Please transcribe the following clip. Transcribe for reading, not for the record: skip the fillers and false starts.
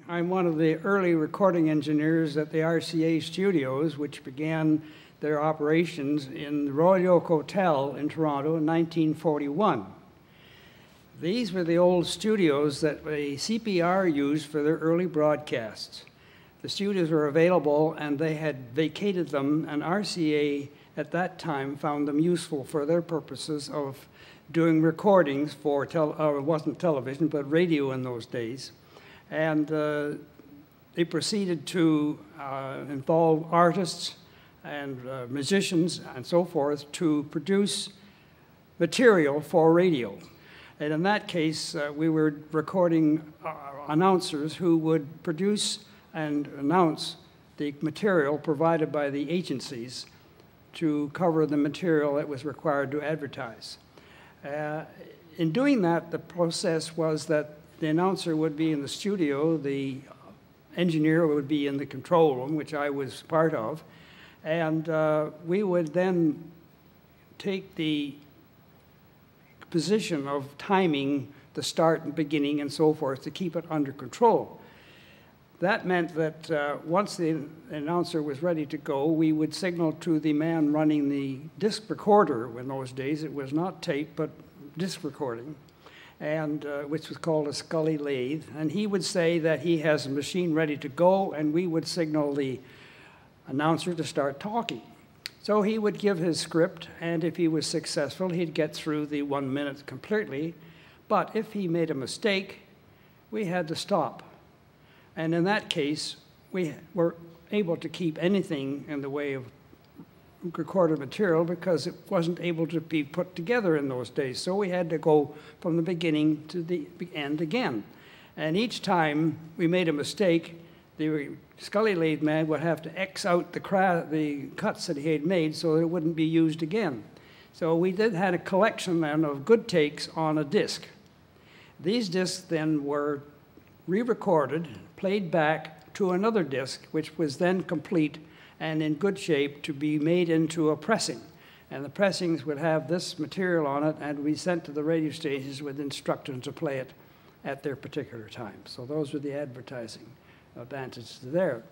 I'm one of the early recording engineers at the RCA studios, which began their operations in the Royal York Hotel in Toronto in 1941. These were the old studios that the CPR used for their early broadcasts. The studios were available and they had vacated them, and RCA at that time found them useful for their purposes of doing recordings for, it wasn't television, but radio in those days. And they proceeded to involve artists and musicians and so forth to produce material for radio. And in that case, we were recording announcers who would produce and announce the material provided by the agencies to cover the material that was required to advertise. In doing that, the process was that the announcer would be in the studio, the engineer would be in the control room, which I was part of, and we would then take the position of timing the start and beginning and so forth to keep it under control. That meant that once the announcer was ready to go, we would signal to the man running the disc recorder. In those days, it was not tape, but disc recording, and which was called a Scully lathe. And he would say that he has a machine ready to go, and we would signal the announcer to start talking. So he would give his script, and if he was successful, he'd get through the 1 minute completely. But if he made a mistake, we had to stop. And in that case, we were able to keep anything in the way of recorded material because it wasn't able to be put together in those days. So we had to go from the beginning to the end again. And each time we made a mistake, the Scully lathe man would have to X out the cuts that he had made so that it wouldn't be used again. So we had a collection then of good takes on a disc. These discs then were re-recorded, played back to another disc, which was then complete and in good shape to be made into a pressing. And the pressings would have this material on it and be sent to the radio stations with instructions to play it at their particular time. So those were the advertising advantages there.